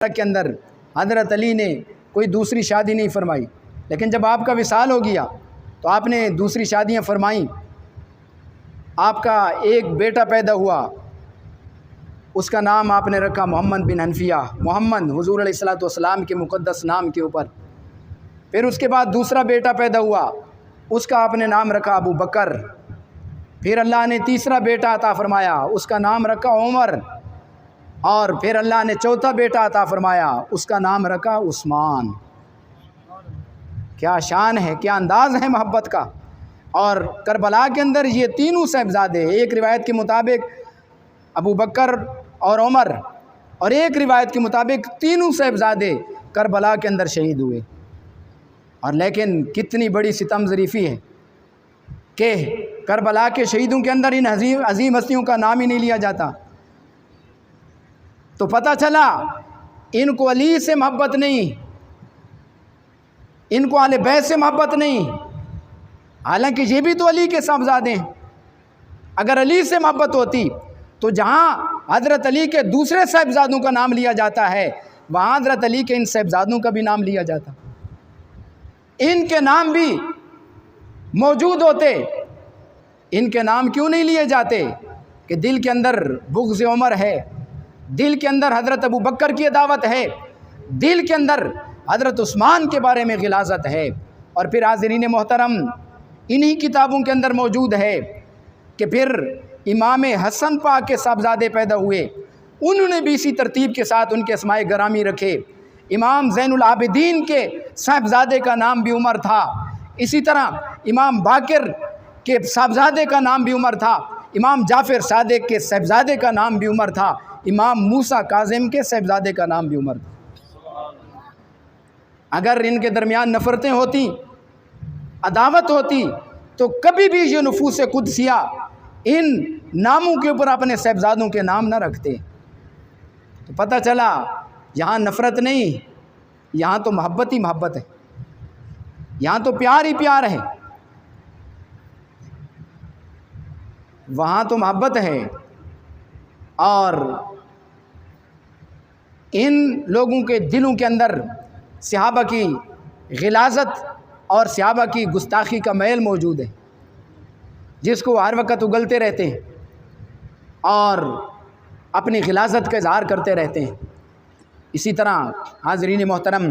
کے اندر حضرت علی نے کوئی دوسری شادی نہیں فرمائی، لیکن جب آپ کا وصال ہو گیا تو آپ نے دوسری شادیاں فرمائیں۔ آپ کا ایک بیٹا پیدا ہوا، اس کا نام آپ نے رکھا محمد بن حنفیہ، محمد حضور علیہ الصلوۃ والسلام کے مقدس نام کے اوپر۔ پھر اس کے بعد دوسرا بیٹا پیدا ہوا، اس کا آپ نے نام رکھا ابو بکر۔ پھر اللہ نے تیسرا بیٹا عطا فرمایا، اس کا نام رکھا عمر۔ اور پھر اللہ نے چوتھا بیٹا عطا فرمایا، اس کا نام رکھا عثمان۔ کیا شان ہے، کیا انداز ہے محبت کا۔ اور کربلا کے اندر یہ تینوں صاحبزادے، ایک روایت کے مطابق ابو بکر اور عمر، اور ایک روایت کے مطابق تینوں صاحبزادے کربلا کے اندر شہید ہوئے۔ اور لیکن کتنی بڑی ستم ظریفی ہے کہ کربلا کے شہیدوں کے اندر ان عظیم ہستیوں کا نام ہی نہیں لیا جاتا۔ تو پتہ چلا ان کو علی سے محبت نہیں، ان کو اہل بیت سے محبت نہیں، حالانکہ یہ بھی تو علی کے صاحبزادے ہیں۔ اگر علی سے محبت ہوتی تو جہاں حضرت علی کے دوسرے صاحبزادوں کا نام لیا جاتا ہے، وہاں حضرت علی کے ان صاحبزادوں کا بھی نام لیا جاتا، ان کے نام بھی موجود ہوتے۔ ان کے نام کیوں نہیں لیے جاتے؟ کہ دل کے اندر بغض عمر ہے، دل کے اندر حضرت ابو بکر کی عداوت ہے، دل کے اندر حضرت عثمان کے بارے میں غلاظت ہے۔ اور پھر حاضرین محترم، انہی کتابوں کے اندر موجود ہے کہ پھر امام حسن پاک کے صاحبزادے پیدا ہوئے، انہوں نے بھی اسی ترتیب کے ساتھ ان کے اسماء گرامی رکھے۔ امام زین العابدین کے صاحبزادے کا نام بھی عمر تھا، اسی طرح امام باقر کے صاحبزادے کا نام بھی عمر تھا، امام جعفر صادق کے صاحبزادے کا نام بھی عمر تھا، امام موسیٰ کاظم کے صاحبزادے کا نام بھی عمر تھا۔ اگر ان کے درمیان نفرتیں ہوتی، عداوت ہوتی، تو کبھی بھی یہ نفوس قدسیہ ان ناموں کے اوپر اپنے صاحبزادوں کے نام نہ رکھتے۔ تو پتہ چلا یہاں نفرت نہیں، یہاں تو محبت ہی محبت ہے، یہاں تو پیار ہی پیار ہے، وہاں تو محبت ہے۔ اور ان لوگوں کے دلوں کے اندر صحابہ کی غلاظت اور صحابہ کی گستاخی کا میل موجود ہے، جس کو ہر وقت اگلتے رہتے ہیں اور اپنی غلاظت کا اظہار کرتے رہتے ہیں۔ اسی طرح حاضرین محترم،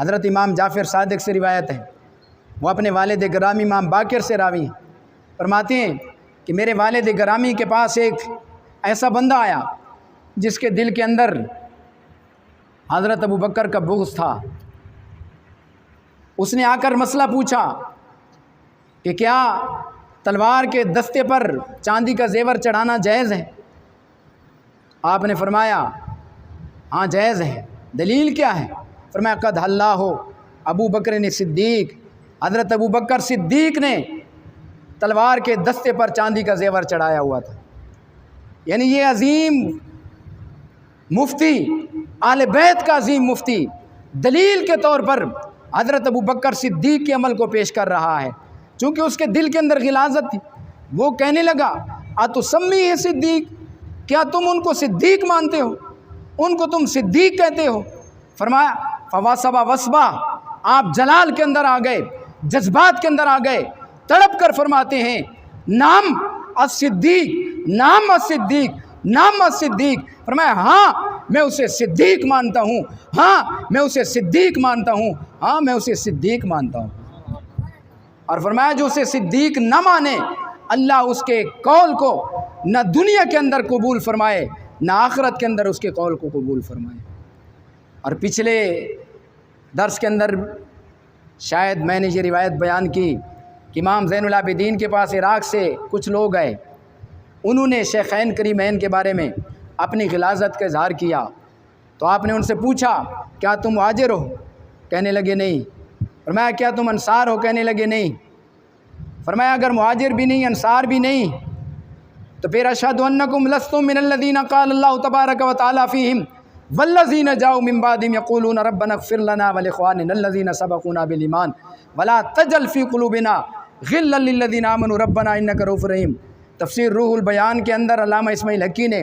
حضرت امام جعفر صادق سے روایت ہے، وہ اپنے والد گرامی امام باقر سے راوی ہیں، فرماتے ہیں کہ میرے والد گرامی کے پاس ایک ایسا بندہ آیا جس کے دل کے اندر حضرت ابو بکر کا بغض تھا۔ اس نے آ کر مسئلہ پوچھا کہ کیا تلوار کے دستے پر چاندی کا زیور چڑھانا جائز ہے؟ آپ نے فرمایا ہاں جائز ہے، دلیل کیا ہے؟ فرمایا قد اللہ ابو بکر نے صدیق، حضرت ابو بکر صدیق نے تلوار کے دستے پر چاندی کا زیور چڑھایا ہوا تھا۔ یعنی یہ عظیم مفتی، اہل بیت کا عظیم مفتی، دلیل کے طور پر حضرت ابو بکر صدیق کے عمل کو پیش کر رہا ہے، چونکہ اس کے دل کے اندر غلاظت تھی۔ وہ کہنے لگا اتسمی ہے صدیق، کیا تم ان کو صدیق مانتے ہو، ان کو تم صدیق کہتے ہو؟ فرمایا فواسبا وسبا، آپ جلال کے اندر آ گئے، جذبات کے اندر آ گئے، تڑپ کر فرماتے ہیں نام الصدیق، نام الصدیق، نام الصدیق۔ فرمایا ہاں میں اسے صدیق مانتا ہوں، ہاں میں اسے صدیق مانتا ہوں، ہاں میں اسے صدیق مانتا ہوں۔ اور فرمایا جو اسے صدیق نہ مانے، اللہ اس کے قول کو نہ دنیا کے اندر قبول فرمائے، نہ آخرت کے اندر اس کے قول کو قبول فرمائے۔ اور پچھلے درس کے اندر شاید میں نے یہ روایت بیان کی کہ امام زین العابدین کے پاس عراق سے کچھ لوگ آئے، انہوں نے شیخین کریمین کے بارے میں اپنی غلاظت کا اظہار کیا۔ تو آپ نے ان سے پوچھا کیا تم مہاجر ہو؟ کہنے لگے نہیں۔ فرمایا کیا تم انصار ہو؟ کہنے لگے نہیں۔ فرمایا اگر مہاجر بھی نہیں، انصار بھی نہیں، تو پھر اشہد انکم لستم من الذین قال اللہ تبارک و تعالی فیہم والذین جاؤوا من بعدہم یقولون ربنا اغفر لنا ولاخواننا الذین سبقونا بالایمان ولا تجعل فی قلوبنا غلا للذین آمنوا ربنا انک رؤوف رحیم۔ تفسیر روح البیان کے اندر علامہ اسماعیل حقی نے